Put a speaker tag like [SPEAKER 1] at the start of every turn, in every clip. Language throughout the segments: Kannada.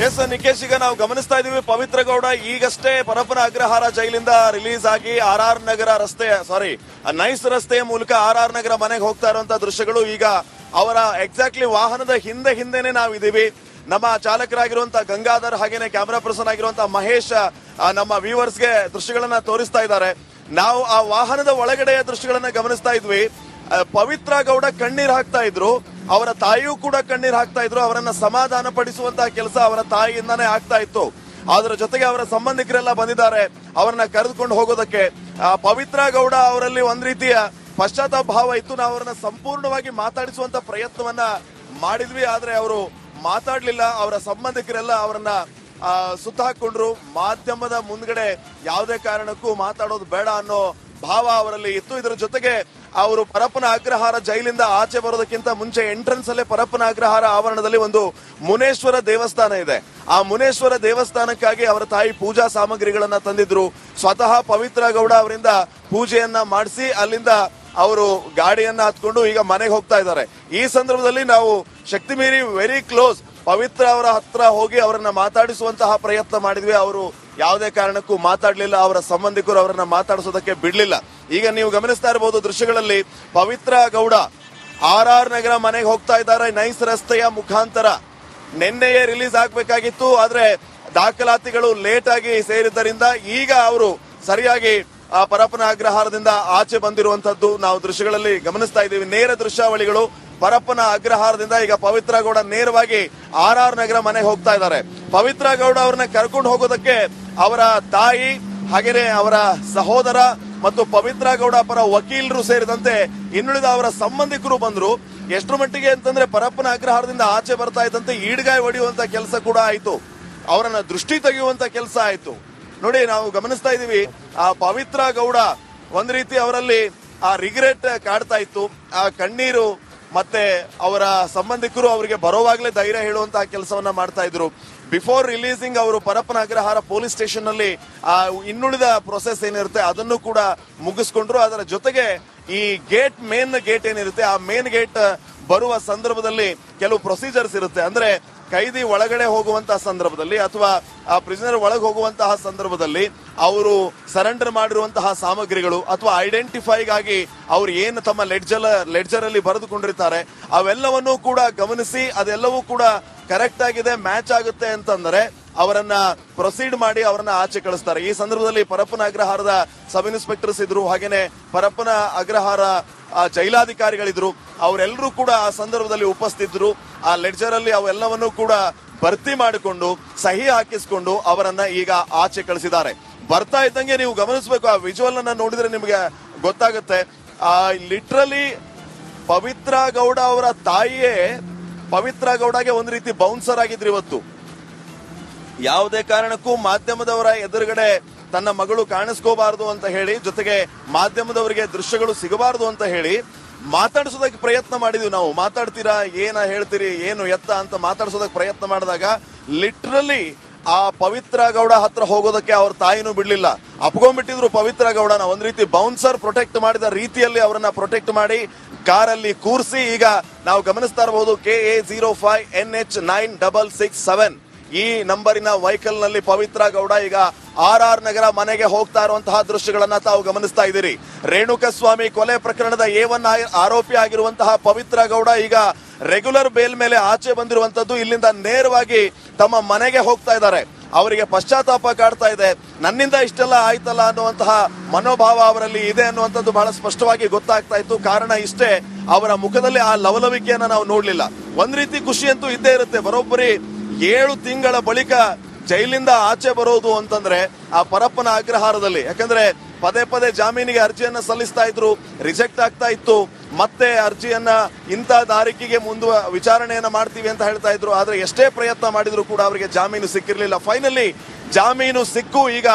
[SPEAKER 1] ಎಸ್ ನಿಕೇಶ್, ಈಗ ನಾವು ಗಮನಿಸ್ತಾ ಇದೀವಿ ಪವಿತ್ರ ಗೌಡ ಈಗಷ್ಟೇ ಪರಪ್ಪನ ಅಗ್ರಹಾರ ಜೈಲಿಂದ ರಿಲೀಸ್ ಆಗಿ RR ನಗರ ನೈಸ್ ರಸ್ತೆಯ ಮೂಲಕ RR ನಗರ ಮನೆಗೆ ಹೋಗ್ತಾ ಇರುವಂತಹ ದೃಶ್ಯಗಳು. ಈಗ ಅವರ ಎಕ್ಸಾಕ್ಟ್ಲಿ ವಾಹನದ ಹಿಂದೆನೆ ನಾವಿದೀವಿ. ನಮ್ಮ ಚಾಲಕರಾಗಿರುವಂತಹ ಗಂಗಾಧರ್ ಹಾಗೇನೆ ಕ್ಯಾಮೆರಾ ಪರ್ಸನ್ ಆಗಿರುವಂತಹ ಮಹೇಶ್ ನಮ್ಮ ವ್ಯೂವರ್ಸ್ಗೆ ದೃಶ್ಯಗಳನ್ನ ತೋರಿಸ್ತಾ ಇದ್ದಾರೆ. ನಾವು ಆ ವಾಹನದ ಒಳಗಡೆಯ ದೃಶ್ಯಗಳನ್ನ ಗಮನಿಸ್ತಾ ಇದ್ವಿ. ಪವಿತ್ರ ಗೌಡ ಕಣ್ಣೀರ್ ಹಾಕ್ತಾ ಇದ್ರು, ಅವರ ತಾಯಿಯೂ ಕೂಡ ಕಣ್ಣೀರ್ ಹಾಕ್ತಾ ಇದ್ರು. ಅವರನ್ನ ಸಮಾಧಾನ ಪಡಿಸುವಂತಹ ಕೆಲಸ ಅವರ ತಾಯಿಯಿಂದಾನೇ ಆಗ್ತಾ ಇತ್ತು. ಅದರ ಜೊತೆಗೆ ಅವರ ಸಂಬಂಧಿಕರೆಲ್ಲ ಬಂದಿದ್ದಾರೆ ಅವರನ್ನ ಕರೆದುಕೊಂಡು ಹೋಗೋದಕ್ಕೆ. ಪವಿತ್ರ ಗೌಡ ಅವರಲ್ಲಿ ಒಂದ್ ರೀತಿಯ ಪಶ್ಚಾತ್ತಾಪ ಭಾವ ಇತ್ತು. ನಾವು ಅವರನ್ನ ಸಂಪೂರ್ಣವಾಗಿ ಮಾತಾಡಿಸುವಂತ ಪ್ರಯತ್ನವನ್ನ ಮಾಡಿದ್ವಿ, ಆದ್ರೆ ಅವರು ಮಾತಾಡ್ಲಿಲ್ಲ. ಅವರ ಸಂಬಂಧಿಕರೆಲ್ಲ ಅವರನ್ನ ಸುತ್ತ ಹಾಕೊಂಡ್ರು. ಮಾಧ್ಯಮದ ಮುಂದ್ಗಡೆ ಯಾವುದೇ ಕಾರಣಕ್ಕೂ ಮಾತಾಡೋದು ಬೇಡ ಅನ್ನೋ ಭಾವ ಅವರಲ್ಲಿ ಇತ್ತು. ಇದರ ಜೊತೆಗೆ ಅವರು ಪರಪ್ಪನ ಅಗ್ರಹಾರ ಜೈಲಿಂದ ಆಚೆ ಬರೋದಕ್ಕಿಂತ ಮುಂಚೆ ಎಂಟ್ರೆನ್ಸ್ ಅಲ್ಲೇ ಪರಪ್ಪನ ಅಗ್ರಹಾರ ಆವರಣದಲ್ಲಿ ಒಂದು ಮುನೇಶ್ವರ ದೇವಸ್ಥಾನ ಇದೆ. ಆ ಮುನೇಶ್ವರ ದೇವಸ್ಥಾನಕ್ಕಾಗಿ ಅವರ ತಾಯಿ ಪೂಜಾ ಸಾಮಗ್ರಿಗಳನ್ನ ತಂದಿದ್ರು. ಸ್ವತಃ ಪವಿತ್ರ ಗೌಡ ಅವರಿಂದ ಪೂಜೆಯನ್ನ ಮಾಡಿಸಿ ಅಲ್ಲಿಂದ ಅವರು ಗಾಡಿಯನ್ನ ಹತ್ಕೊಂಡು ಈಗ ಮನೆಗೆ ಹೋಗ್ತಾ ಇದ್ದಾರೆ. ಈ ಸಂದರ್ಭದಲ್ಲಿ ನಾವು ಶಕ್ತಿ ಮೀರಿ ವೆರಿ ಕ್ಲೋಸ್ ಪವಿತ್ರ ಅವರ ಹತ್ರ ಹೋಗಿ ಅವರನ್ನ ಮಾತಾಡಿಸುವಂತಹ ಪ್ರಯತ್ನ ಮಾಡಿದ್ವಿ. ಅವರು ಯಾವುದೇ ಕಾರಣಕ್ಕೂ ಮಾತಾಡ್ಲಿಲ್ಲ. ಅವರ ಸಂಬಂಧಿಕರು ಅವರನ್ನ ಮಾತಾಡಿಸೋದಕ್ಕೆ ಬಿಡ್ಲಿಲ್ಲ. ಈಗ ನೀವು ಗಮನಿಸ್ತಾ ಇರಬಹುದು ದೃಶ್ಯಗಳಲ್ಲಿ ಪವಿತ್ರ ಗೌಡ RR ನಗರ ಮನೆಗೆ ಹೋಗ್ತಾ ಇದ್ದಾರೆ ನೈಸ್ ರಸ್ತೆಯ ಮುಖಾಂತರ. ನಿನ್ನೆಯೇ ರಿಲೀಸ್ ಆಗ್ಬೇಕಾಗಿತ್ತು, ಆದ್ರೆ ದಾಖಲಾತಿಗಳು ಲೇಟ್ ಆಗಿ ಸೇರಿದ್ದರಿಂದ ಈಗ ಅವರು ಸರಿಯಾಗಿ ಪರಪ್ಪನ ಅಗ್ರಹಾರದಿಂದ ಆಚೆ ಬಂದಿರುವಂತದ್ದು ನಾವು ದೃಶ್ಯಗಳಲ್ಲಿ ಗಮನಿಸ್ತಾ ಇದ್ದೀವಿ. ನೇರ ದೃಶ್ಯಾವಳಿಗಳು ಪರಪ್ಪನ ಅಗ್ರಹಾರದಿಂದ ಈಗ ಪವಿತ್ರ ಗೌಡ ನೇರವಾಗಿ RR ನಗರ ಮನೆಗೆ ಹೋಗ್ತಾ ಇದ್ದಾರೆ. ಪವಿತ್ರ ಗೌಡ ಅವ್ರನ್ನ ಕರ್ಕೊಂಡು ಹೋಗೋದಕ್ಕೆ ಅವರ ತಾಯಿ ಹಾಗೇನೆ ಅವರ ಸಹೋದರ ಮತ್ತು ಪವಿತ್ರ ಗೌಡ ಪರ ವಕೀಲರು ಸೇರಿದಂತೆ ಇನ್ನುಳಿದ ಅವರ ಸಂಬಂಧಿಕರು ಬಂದ್ರು. ಎಷ್ಟರ ಮಟ್ಟಿಗೆ ಅಂತಂದ್ರೆ ಪರಪ್ಪನ ಅಗ್ರಹಾರದಿಂದ ಆಚೆ ಬರ್ತಾ ಇದ್ದಂತೆ ಈಡ್ಗಾಯಿ ಹೊಡೆಯುವಂತ ಕೆಲಸ ಕೂಡ ಆಯ್ತು, ಅವರನ್ನ ದೃಷ್ಟಿ ತೆಗೆಯುವಂತ ಕೆಲಸ ಆಯ್ತು. ನೋಡಿ, ನಾವು ಗಮನಿಸ್ತಾ ಇದೀವಿ ಆ ಪವಿತ್ರ ಗೌಡ ಒಂದ್ ರೀತಿ ಅವರಲ್ಲಿ ಆ ರಿಗ್ರೆಟ್ ಕಾಡ್ತಾ ಇತ್ತು. ಆ ಕಣ್ಣೀರು ಮತ್ತೆ ಅವರ ಸಂಬಂಧಿಕರು ಅವರಿಗೆ ಬರೋವಾಗ್ಲೇ ಧೈರ್ಯ ಹೇಳುವಂತಹ ಕೆಲಸವನ್ನ ಮಾಡ್ತಾ ಇದ್ರು. ಬಿಫೋರ್ ರಿಲೀಸಿಂಗ್ ಅವರು ಪರಪ್ಪನ ಅಗ್ರಹಾರ ಪೊಲೀಸ್ ಸ್ಟೇಷನ್ ನಲ್ಲಿ ಇನ್ನುಳಿದ ಪ್ರೊಸೆಸ್ ಏನಿರುತ್ತೆ ಅದನ್ನು ಕೂಡ ಮುಗಿಸ್ಕೊಂಡ್ರು. ಅದರ ಜೊತೆಗೆ ಈ ಮೇನ್ ಗೇಟ್ ಏನಿರುತ್ತೆ ಆ ಮೇನ್ ಗೇಟ್ ಬರುವ ಸಂದರ್ಭದಲ್ಲಿ ಕೆಲವು ಪ್ರೊಸೀಜರ್ಸ್ ಇರುತ್ತೆ. ಅಂದ್ರೆ ಕೈದಿ ಒಳಗಡೆ ಹೋಗುವಂತಹ ಸಂದರ್ಭದಲ್ಲಿ ಅಥವಾ ಆ ಪ್ರಿಸನರ್ ಒಳಗೆ ಹೋಗುವಂತಹ ಸಂದರ್ಭದಲ್ಲಿ ಅವರು ಸರೆಂಡರ್ ಮಾಡಿರುವಂತಹ ಸಾಮಗ್ರಿಗಳು ಅಥವಾ ಐಡೆಂಟಿಫೈಗಾಗಿ ಅವರು ಏನು ತಮ್ಮ ಲೆಡ್ಜರ್ ಅಲ್ಲಿ ಬರೆದುಕೊಂಡಿರ್ತಾರೆ ಅವೆಲ್ಲವನ್ನೂ ಕೂಡ ಗಮನಿಸಿ ಅದೆಲ್ಲವೂ ಕೂಡ ಕರೆಕ್ಟ್ ಆಗಿದೆ, ಮ್ಯಾಚ್ ಆಗುತ್ತೆ ಅಂತಂದ್ರೆ ಅವರನ್ನ ಪ್ರೊಸೀಡ್ ಮಾಡಿ ಅವರನ್ನ ಆಚೆ ಕಳಿಸ್ತಾರೆ. ಈ ಸಂದರ್ಭದಲ್ಲಿ ಪರಪ್ಪನ ಅಗ್ರಹಾರದ ಸಬ್ ಇನ್ಸ್ಪೆಕ್ಟರ್ಸ್ ಇದ್ರು, ಹಾಗೇನೆ ಪರಪ್ಪನ ಅಗ್ರಹಾರ ಜೈಲಾಧಿಕಾರಿಗಳಿದ್ರು. ಅವರೆಲ್ಲರೂ ಕೂಡ ಆ ಸಂದರ್ಭದಲ್ಲಿ ಉಪಸ್ಥಿತರು. ಆ ಲೆಡ್ಜರ್ ಅಲ್ಲಿ ಅವೆಲ್ಲವನ್ನೂ ಕೂಡ ಭರ್ತಿ ಮಾಡಿಕೊಂಡು ಸಹಿ ಹಾಕಿಸ್ಕೊಂಡು ಅವರನ್ನ ಈಗ ಆಚೆ ಕಳಿಸಿದ್ದಾರೆ. ಬರ್ತಾ ಇದ್ದಂಗೆ ನೀವು ಗಮನಿಸಬೇಕು, ಆ ವಿಜುವಲ್ ಅನ್ನ ನೋಡಿದ್ರೆ ನಿಮಗೆ ಗೊತ್ತಾಗುತ್ತೆ. ಲಿಟ್ರಲಿ ಪವಿತ್ರ ಗೌಡ ಅವರ ತಾಯಿಯೇ ಪವಿತ್ರ ಗೌಡಗೆ ಒಂದು ರೀತಿ ಬೌನ್ಸರ್ ಆಗಿದ್ರು. ಇವತ್ತು ಯಾವುದೇ ಕಾರಣಕ್ಕೂ ಮಾಧ್ಯಮದವರ ಎದುರುಗಡೆ ತನ್ನ ಮಗಳು ಕಾಣಿಸ್ಕೋಬಾರದು ಅಂತ ಹೇಳಿ, ಜೊತೆಗೆ ಮಾಧ್ಯಮದವರಿಗೆ ದೃಶ್ಯಗಳು ಸಿಗಬಾರದು ಅಂತ ಹೇಳಿ ಮಾತಾಡಿಸೋದಕ್ಕೆ ಪ್ರಯತ್ನ ಮಾಡಿದ್ವಿ ನಾವು. ಮಾತಾಡ್ತೀರಾ, ಏನ ಹೇಳ್ತೀರಿ, ಏನು ಎತ್ತ ಅಂತ ಮಾತಾಡಿಸೋದಕ್ಕೆ ಪ್ರಯತ್ನ ಮಾಡಿದಾಗ ಲಿಟ್ರಲಿ ಆ ಪವಿತ್ರ ಗೌಡ ಹತ್ರ ಹೋಗೋದಕ್ಕೆ ಅವ್ರ ತಾಯಿನೂ ಬಿಡ್ಲಿಲ್ಲ. ಅಪ್ಕೊಂಡ್ಬಿಟ್ಟಿದ್ರು ಪವಿತ್ರ ಗೌಡನ. ಒಂದ್ ರೀತಿ ಬೌನ್ಸರ್ ಪ್ರೊಟೆಕ್ಟ್ ಮಾಡಿದ ರೀತಿಯಲ್ಲಿ ಅವರನ್ನ ಪ್ರೊಟೆಕ್ಟ್ ಮಾಡಿ ಕಾರಲ್ಲಿ ಕೂರಿಸಿ ಈಗ ನಾವು ಗಮನಿಸ್ತಾ ಇರಬಹುದು KA05NH9667 ಈ ನಂಬರಿನ ವೆಹಿಕಲ್ ನಲ್ಲಿ ಪವಿತ್ರ ಗೌಡ ಈಗ RR ನಗರ ಮನೆಗೆ ಹೋಗ್ತಾ ಇರುವಂತಹ ದೃಶ್ಯಗಳನ್ನ ತಾವು ಗಮನಿಸ್ತಾ ಇದ್ದೀರಿ. ರೇಣುಕಸ್ವಾಮಿ ಕೊಲೆ ಪ್ರಕರಣದ A1 ಆರೋಪಿ ಆಗಿರುವಂತಹ ಪವಿತ್ರ ಗೌಡ ಈಗ ರೆಗ್ಯುಲರ್ ಬೇಲ್ ಮೇಲೆ ಆಚೆ ಬಂದಿರುವಂತದ್ದು. ಇಲ್ಲಿಂದ ನೇರವಾಗಿ ತಮ್ಮ ಮನೆಗೆ ಹೋಗ್ತಾ ಇದ್ದಾರೆ. ಅವರಿಗೆ ಪಶ್ಚಾತ್ತಾಪ ಕಾಡ್ತಾ ಇದೆ, ನನ್ನಿಂದ ಇಷ್ಟೆಲ್ಲ ಆಯ್ತಲ್ಲ ಅನ್ನುವಂತಹ ಮನೋಭಾವ ಅವರಲ್ಲಿ ಇದೆ ಅನ್ನುವಂಥದ್ದು ಬಹಳ ಸ್ಪಷ್ಟವಾಗಿ ಗೊತ್ತಾಗ್ತಾ ಇತ್ತು. ಕಾರಣ ಇಷ್ಟೇ, ಅವರ ಮುಖದಲ್ಲಿ ಆ ಲವಲವಿಕೆಯನ್ನ ನಾವು ನೋಡ್ಲಿಲ್ಲ. ಒಂದ್ ರೀತಿ ಖುಷಿ ಅಂತೂ ಇದ್ದೇ ಇರುತ್ತೆ. ಬರೋಬ್ಬರಿ 7 ತಿಂಗಳ ಬಳಿಕ ಜೈಲಿಂದ ಆಚೆ ಬರೋದು ಅಂತಂದ್ರೆ ಆ ಪರಪ್ಪನ ಅಗ್ರಹಾರದಲ್ಲಿ, ಯಾಕಂದ್ರೆ ಪದೇ ಪದೇ ಜಾಮೀನಿಗೆ ಅರ್ಜಿಯನ್ನ ಸಲ್ಲಿಸ್ತಾ ಇದ್ರು, ರಿಜೆಕ್ಟ್ ಆಗ್ತಾ ಇತ್ತು. ಮತ್ತೆ ಅರ್ಜಿಯನ್ನ ಇಂಥ ತಾರೀಕಿಗೆ ವಿಚಾರಣೆಯನ್ನ ಮಾಡ್ತೀವಿ ಅಂತ ಹೇಳ್ತಾ ಇದ್ರು. ಆದ್ರೆ ಎಷ್ಟೇ ಪ್ರಯತ್ನ ಮಾಡಿದ್ರು ಕೂಡ ಅವರಿಗೆ ಜಾಮೀನು ಸಿಕ್ಕಿರ್ಲಿಲ್ಲ. ಫೈನಲಿ ಜಾಮೀನು ಸಿಕ್ಕು ಈಗ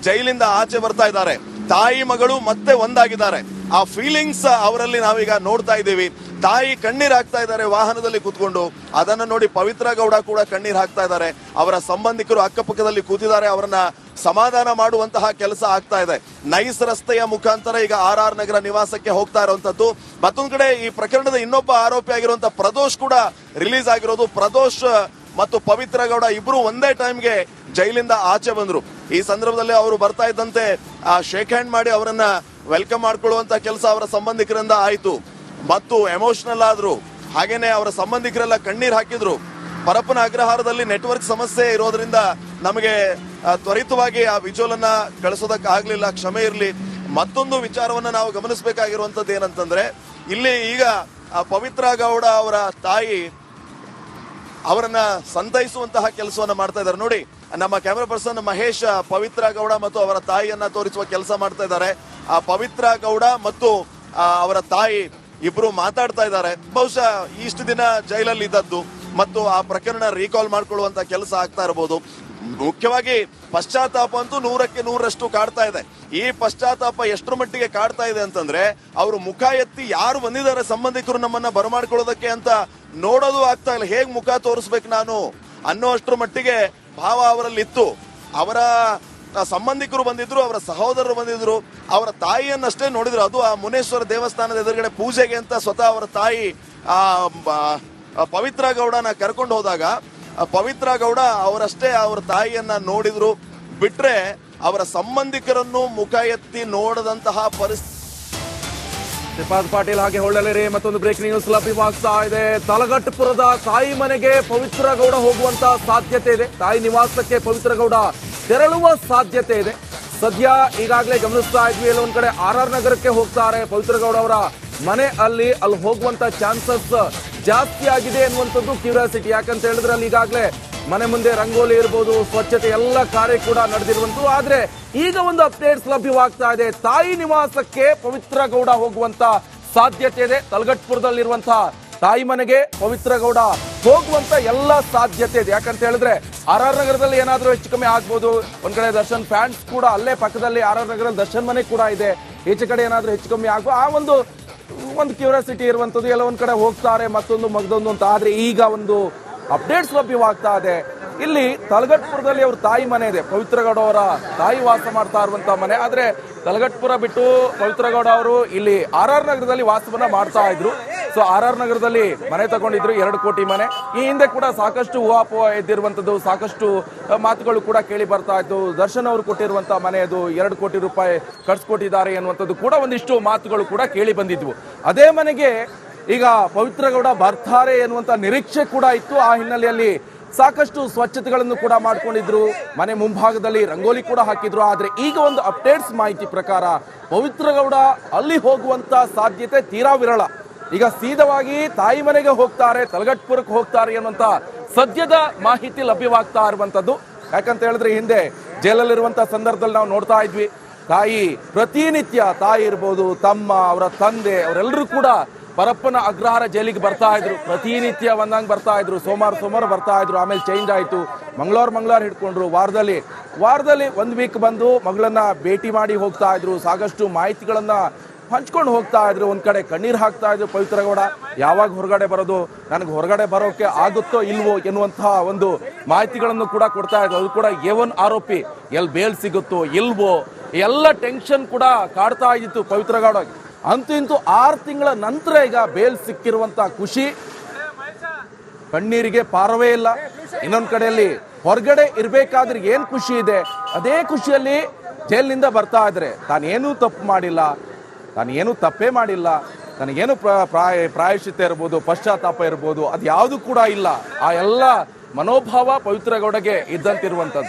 [SPEAKER 1] ಜೈಲಿಂದ ಆಚೆ ಬರ್ತಾ ಇದ್ದಾರೆ. ತಾಯಿ ಮಗಳು ಮತ್ತೆ ಒಂದಾಗಿದ್ದಾರೆ. ಆ ಫೀಲಿಂಗ್ಸ್ ಅವರಲ್ಲಿ ನಾವೀಗ ನೋಡ್ತಾ ಇದ್ದೀವಿ. ತಾಯಿ ಕಣ್ಣೀರ್ ಹಾಕ್ತಾ ಇದ್ದಾರೆ ವಾಹನದಲ್ಲಿ ಕೂತ್ಕೊಂಡು. ಅದನ್ನ ನೋಡಿ ಪವಿತ್ರ ಗೌಡ ಕೂಡ ಕಣ್ಣೀರ್ ಹಾಕ್ತಾ ಇದ್ದಾರೆ. ಅವರ ಸಂಬಂಧಿಕರು ಅಕ್ಕಪಕ್ಕದಲ್ಲಿ ಕೂತಿದ್ದಾರೆ, ಅವರನ್ನ ಸಮಾಧಾನ ಮಾಡುವಂತಹ ಕೆಲಸ ಆಗ್ತಾ ಇದೆ. ನೈಸ್ ರಸ್ತೆಯ ಮುಖಾಂತರ ಈಗ RR ನಗರ ನಿವಾಸಕ್ಕೆ ಹೋಗ್ತಾ ಇರುವಂತದ್ದು. ಮತ್ತೊಂದ್ ಕಡೆ ಈ ಪ್ರಕರಣದ ಇನ್ನೊಬ್ಬ ಆರೋಪಿ ಆಗಿರುವಂತಹ ಪ್ರದೋಷ್ ಕೂಡ ರಿಲೀಸ್ ಆಗಿರೋದು. ಪ್ರದೋಷ್ ಮತ್ತು ಪವಿತ್ರ ಗೌಡ ಇಬ್ರು ಒಂದೇ ಟೈಮ್ಗೆ ಜೈಲಿಂದ ಆಚೆ ಬಂದ್ರು. ಈ ಸಂದರ್ಭದಲ್ಲಿ ಅವರು ಬರ್ತಾ ಇದ್ದಂತೆ ಶೇಕ್ ಹ್ಯಾಂಡ್ ಮಾಡಿ ಅವರನ್ನ ವೆಲ್ಕಮ್ ಮಾಡ್ಕೊಳ್ಳುವಂತ ಕೆಲಸ ಅವರ ಸಂಬಂಧಿಕರಿಂದ ಆಯ್ತು ಮತ್ತು ಎಮೋಷನಲ್ ಆದ್ರು. ಹಾಗೇನೆ ಅವರ ಸಂಬಂಧಿಕರೆಲ್ಲ ಕಣ್ಣೀರ್ ಹಾಕಿದ್ರು. ಪರಪ್ಪನ ಅಗ್ರಹಾರದಲ್ಲಿ ನೆಟ್ವರ್ಕ್ ಸಮಸ್ಯೆ ಇರೋದ್ರಿಂದ ನಮಗೆ ತ್ವರಿತವಾಗಿ ಆ ವಿಜುವಲ್ ಅನ್ನ ಕಳಿಸೋದಕ್ಕೆ ಆಗ್ಲಿಲ್ಲ, ಕ್ಷಮೆ ಇರಲಿ. ಮತ್ತೊಂದು ವಿಚಾರವನ್ನ ನಾವು ಗಮನಿಸಬೇಕಾಗಿರುವಂತದ್ದು ಏನಂತಂದ್ರೆ, ಇಲ್ಲಿ ಈಗ ಪವಿತ್ರ ಗೌಡ ಅವರ ತಾಯಿ ಅವರನ್ನ ಸಂತೈಸುವಂತಹ ಕೆಲಸವನ್ನ ಮಾಡ್ತಾ ಇದ್ದಾರೆ. ನೋಡಿ, ನಮ್ಮ ಕ್ಯಾಮೆರಾ ಪರ್ಸನ್ ಮಹೇಶ್ ಪವಿತ್ರ ಗೌಡ ಮತ್ತು ಅವರ ತಾಯಿಯನ್ನ ತೋರಿಸುವ ಕೆಲಸ ಮಾಡ್ತಾ ಇದ್ದಾರೆ. ಆ ಪವಿತ್ರ ಗೌಡ ಮತ್ತು ಅವರ ತಾಯಿ ಇಬ್ರು ಮಾತಾಡ್ತಾ ಇದ್ದಾರೆ. ಬಹುಶಃ ಇಷ್ಟು ದಿನ ಜೈಲಲ್ಲಿ ಇದ್ದದ್ದು ಮತ್ತು ಆ ಪ್ರಕರಣ ರೀಕಾಲ್ ಮಾಡ್ಕೊಳ್ಳುವಂತ ಕೆಲಸ ಆಗ್ತಾ ಇರಬಹುದು. ಮುಖ್ಯವಾಗಿ ಪಶ್ಚಾತ್ತಾಪ ಅಂತೂ 100ಕ್ಕೆ 100ರಷ್ಟು ಕಾಡ್ತಾ ಇದೆ. ಈ ಪಶ್ಚಾತ್ತಾಪ ಎಷ್ಟರ ಮಟ್ಟಿಗೆ ಕಾಡ್ತಾ ಇದೆ ಅಂತಂದ್ರೆ, ಅವರು ಮುಖ ಎತ್ತಿ ಯಾರು ಬಂದಿದ್ದಾರೆ ಸಂಬಂಧಿಕರು ನಮ್ಮನ್ನ ಬರಮಾಡ್ಕೊಳ್ಳೋದಕ್ಕೆ ಅಂತ ನೋಡೋದು ಆಗ್ತಾ ಇಲ್ಲ. ಹೇಗ್ ಮುಖ ತೋರಿಸ್ಬೇಕು ನಾನು ಅನ್ನೋ ಅಷ್ಟರ ಮಟ್ಟಿಗೆ ಭಾವ ಅವರಲ್ಲಿ ಇತ್ತು. ಅವರ ಸಂಬಂಧಿಕರು ಬಂದಿದ್ರು, ಅವರ ಸಹೋದರರು ಬಂದಿದ್ರು, ಅವರ ತಾಯಿಯನ್ನಷ್ಟೇ ನೋಡಿದ್ರು. ಅದು ಆ ಮುನೇಶ್ವರ ದೇವಸ್ಥಾನದ ಎದುರುಗಡೆ ಪೂಜೆಗೆ ಅಂತ ಸ್ವತಃ ಅವರ ತಾಯಿ ಪವಿತ್ರ ಗೌಡನ ಕರ್ಕೊಂಡು ಹೋದಾಗ ಪವಿತ್ರ ಗೌಡ ಅವರಷ್ಟೇ ಅವರ ತಾಯಿಯನ್ನ ನೋಡಿದ್ರು. ಬಿಟ್ರೆ ಅವರ ಸಂಬಂಧಿಕರನ್ನು ಮುಖ ಎತ್ತಿ ನೋಡದಂತಹ ಪರಿಸ್ಥಿತಿ.
[SPEAKER 2] ಶ್ರೀಪಾದ್ ಪಾಟೀಲ್ ಹಾಗೆ ಹೊಳ್ಳಲೇರಿ ಮತ್ತೊಂದು ಬ್ರೇಕ್ ನ್ಯೂಸ್ ಲಭ್ಯವಾಗ್ತಾ ಇದೆ. ತಲಗಟ್ಟಪುರದ ತಾಯಿ ಮನೆಗೆ ಪವಿತ್ರ ಗೌಡ ಹೋಗುವಂತ ಸಾಧ್ಯತೆ ಇದೆ. ತಾಯಿ ನಿವಾಸಕ್ಕೆ ಪವಿತ್ರ ಗೌಡ ತೆರಳುವ ಸಾಧ್ಯತೆ ಇದೆ. ಸದ್ಯ ಈಗಾಗಲೇ ಗಮನಿಸ್ತಾ ಇದ್ವಿ, ಎಲ್ಲ ಒಂದ್ ಕಡೆ RR ನಗರಕ್ಕೆ ಹೋಗ್ತಾರೆ ಪವಿತ್ರ ಗೌಡ ಅವರ ಮನೆ. ಅಲ್ಲಿ ಹೋಗುವಂತ ಚಾನ್ಸಸ್ ಜಾಸ್ತಿ ಆಗಿದೆ ಎನ್ನುವಂಥದ್ದು ಕ್ಯೂರಿಯಾಸಿಟಿ. ಯಾಕಂತ ಹೇಳಿದ್ರೆ ಅಲ್ಲಿ ಈಗಾಗಲೇ ಮನೆ ಮುಂದೆ ರಂಗೋಲಿ ಇರ್ಬೋದು, ಸ್ವಚ್ಛತೆ ಎಲ್ಲ ಕಾರ್ಯ ಕೂಡ ನಡೆದಿರುವಂತದ್ದು. ಆದ್ರೆ ಈಗ ಒಂದು ಅಪ್ಡೇಟ್ಸ್ ಲಭ್ಯವಾಗ್ತಾ ಇದೆ. ತಾಯಿ ನಿವಾಸಕ್ಕೆ ಪವಿತ್ರ ಗೌಡ ಹೋಗುವಂತ ಸಾಧ್ಯತೆ ಇದೆ. ತಲಗಟ್ಪುರದಲ್ಲಿರುವಂತಹ ತಾಯಿ ಮನೆಗೆ ಪವಿತ್ರ ಗೌಡ ಹೋಗುವಂತ ಎಲ್ಲ ಸಾಧ್ಯತೆ ಇದೆ. ಯಾಕಂತ ಹೇಳಿದ್ರೆ RR ನಗರದಲ್ಲಿ ಏನಾದ್ರೂ ಹೆಚ್ಚು ಕಮ್ಮಿ ಆಗ್ಬೋದು. ಒಂದ್ ಕಡೆ ದರ್ಶನ್ ಫ್ಯಾನ್ಸ್ ಕೂಡ ಅಲ್ಲೇ ಪಕ್ಕದಲ್ಲಿ RR ನಗರದಲ್ಲಿ ದರ್ಶನ್ ಮನೆ ಕೂಡ ಇದೆ. ಈಚೆ ಕಡೆ ಏನಾದ್ರೂ ಹೆಚ್ಚು ಕಮ್ಮಿ ಆಗ್ಬೋದು. ಆ ಒಂದು ಕ್ಯೂರಿಯಾಸಿಟಿ ಇರುವಂತದ್ದು. ಎಲ್ಲ ಒಂದ್ ಕಡೆ ಹೋಗ್ತಾರೆ, ಮತ್ತೊಂದು ಮಗದೊಂದು ಅಂತ. ಆದ್ರೆ ಈಗ ಒಂದು ಅಪ್ಡೇಟ್ಸ್ ಲಭ್ಯವಾಗ್ತಾ ಇದೆ. ಇಲ್ಲಿ ತಲಗಟ್ಪುರದಲ್ಲಿ ಅವ್ರ ತಾಯಿ ಮನೆ ಇದೆ, ಪವಿತ್ರ ಗೌಡ ಅವರ ತಾಯಿ ವಾಸ ಮಾಡ್ತಾ ಇರುವಂತಹ ಮನೆ. ಆದ್ರೆ ತಲಗಟ್ಪುರ ಬಿಟ್ಟು ಪವಿತ್ರ ಗೌಡ ಅವರು ಇಲ್ಲಿ RR ನಗರದಲ್ಲಿ ವಾಸವನ್ನ ಮಾಡ್ತಾ ಇದ್ರು. ಸೊ RR ನಗರದಲ್ಲಿ ಮನೆ ತಗೊಂಡಿದ್ರು, 2 ಕೋಟಿ ಮನೆ. ಈ ಹಿಂದೆ ಕೂಡ ಸಾಕಷ್ಟು ಊಹಾಪೋಹ ಎದ್ದಿರುವಂತದ್ದು, ಸಾಕಷ್ಟು ಮಾತುಗಳು ಕೂಡ ಕೇಳಿ ಬರ್ತಾ ಇತ್ತು. ದರ್ಶನ್ ಅವರು ಕೊಟ್ಟಿರುವಂತಹ ಮನೆ ಅದು 2 ಕೋಟಿ ರೂಪಾಯಿ ಕಟ್ಸ್ಕೊಟ್ಟಿದ್ದಾರೆ ಎನ್ನುವಂಥದ್ದು ಕೂಡ ಒಂದಿಷ್ಟು ಮಾತುಗಳು ಕೂಡ ಕೇಳಿ ಬಂದಿದ್ವು. ಅದೇ ಮನೆಗೆ ಈಗ ಪವಿತ್ರ ಗೌಡ ಬರ್ತಾರೆ ಎನ್ನುವಂತ ನಿರೀಕ್ಷೆ ಕೂಡ ಇತ್ತು. ಆ ಹಿನ್ನೆಲೆಯಲ್ಲಿ ಸಾಕಷ್ಟು ಸ್ವಚ್ಛತೆಗಳನ್ನು ಕೂಡ ಮಾಡ್ಕೊಂಡಿದ್ರು. ಮನೆ ಮುಂಭಾಗದಲ್ಲಿ ರಂಗೋಲಿ ಕೂಡ ಹಾಕಿದ್ರು. ಆದ್ರೆ ಈಗ ಒಂದು ಅಪ್ಡೇಟ್ಸ್ ಮಾಹಿತಿ ಪ್ರಕಾರ ಪವಿತ್ರ ಗೌಡ ಅಲ್ಲಿ ಹೋಗುವಂತ ಸಾಧ್ಯತೆ ತೀರಾ ವಿರಳ. ಈಗ ಸೀದವಾಗಿ ತಾಯಿ ಮನೆಗೆ ಹೋಗ್ತಾರೆ, ತಲಗಟ್ಪುರಕ್ಕೆ ಹೋಗ್ತಾರೆ ಅನ್ನುವಂತ ಸದ್ಯದ ಮಾಹಿತಿ ಲಭ್ಯವಾಗ್ತಾ ಇರುವಂತದ್ದು. ಯಾಕಂತ ಹೇಳಿದ್ರೆ ಹಿಂದೆ ಜೈಲಲ್ಲಿರುವಂತ ಸಂದರ್ಭದಲ್ಲಿ ನಾವು ನೋಡ್ತಾ ಇದ್ವಿ, ತಾಯಿ ಪ್ರತಿನಿತ್ಯ ತಾಯಿ ಇರ್ಬೋದು, ತಮ್ಮ, ಅವರ ತಂದೆ ಅವರೆಲ್ಲರೂ ಕೂಡ ಪರಪ್ಪನ ಅಗ್ರಹಾರ ಜೈಲಿಗೆ ಬರ್ತಾ ಇದ್ರು. ಪ್ರತಿನಿತ್ಯ ಒಂದಂಗೆ ಬರ್ತಾ ಇದ್ರು. ಸೋಮವಾರ ಬರ್ತಾ ಇದ್ರು. ಆಮೇಲೆ ಚೇಂಜ್ ಆಯ್ತು. ಮಂಗಳವಾರ ಹಿಡ್ಕೊಂಡ್ರು. ವಾರದಲ್ಲಿ 1 ವೀಕ್ ಬಂದು ಮಗಳನ್ನ ಭೇಟಿ ಮಾಡಿ ಹೋಗ್ತಾ ಇದ್ರು. ಸಾಕಷ್ಟು ಮಾಹಿತಿಗಳನ್ನ ಹಂಚ್ಕೊಂಡು ಹೋಗ್ತಾ ಇದ್ರು. ಒಂದ್ ಕಡೆ ಕಣ್ಣೀರ್ ಹಾಕ್ತಾ ಇದ್ರು ಪವಿತ್ರ ಗೌಡ. ಯಾವಾಗ ಹೊರಗಡೆ ಬರೋದು, ನನಗೆ ಹೊರಗಡೆ ಬರೋಕೆ ಆಗುತ್ತೋ ಇಲ್ವೋ ಎನ್ನುವಂತಹ ಒಂದು ಮಾಹಿತಿಗಳನ್ನು ಕೂಡ ಕೊಡ್ತಾ ಇದ್ರು. ಅದು ಕೂಡ A1 ಆರೋಪಿ, ಎಲ್ಲಿ ಬೇಲ್ ಸಿಗುತ್ತೋ ಇಲ್ವೋ ಎಲ್ಲ ಟೆನ್ಷನ್ ಕೂಡ ಕಾಡ್ತಾ ಇದ್ದಿತ್ತು ಪವಿತ್ರ ಗೌಡ. ಅಂತೂ ಇಂತೂ 6 ತಿಂಗಳ ನಂತರ ಈಗ ಬೇಲ್ ಸಿಕ್ಕಿರುವಂತ ಖುಷಿ ಕಣ್ಣೀರಿಗೆ ಪಾರವೇ ಇಲ್ಲ. ಇನ್ನೊಂದ್ ಕಡೆಯಲ್ಲಿ ಹೊರಗಡೆ ಇರ್ಬೇಕಾದ್ರೆ ಏನ್ ಖುಷಿ ಇದೆ, ಅದೇ ಖುಷಿಯಲ್ಲಿ ಜೈಲಿನಿಂದ ಬರ್ತಾ ಇದ್ರೆ ತಾನೇನು ತಪ್ಪು ಮಾಡಿಲ್ಲ, ತಾನೇನು ತಪ್ಪೇ ಮಾಡಿಲ್ಲ, ನನಗೇನು ಪ್ರಾಯಶ್ಚಿತ್ತ ಇರ್ಬೋದು, ಪಶ್ಚಾತ್ತಾಪ ಇರ್ಬೋದು, ಅದು ಯಾವುದು ಕೂಡ ಇಲ್ಲ. ಆ ಎಲ್ಲ ಮನೋಭಾವ ಪವಿತ್ರ ಗೌಡಗೆ ಇದ್ದಂತಿರುವಂಥದ್ದು.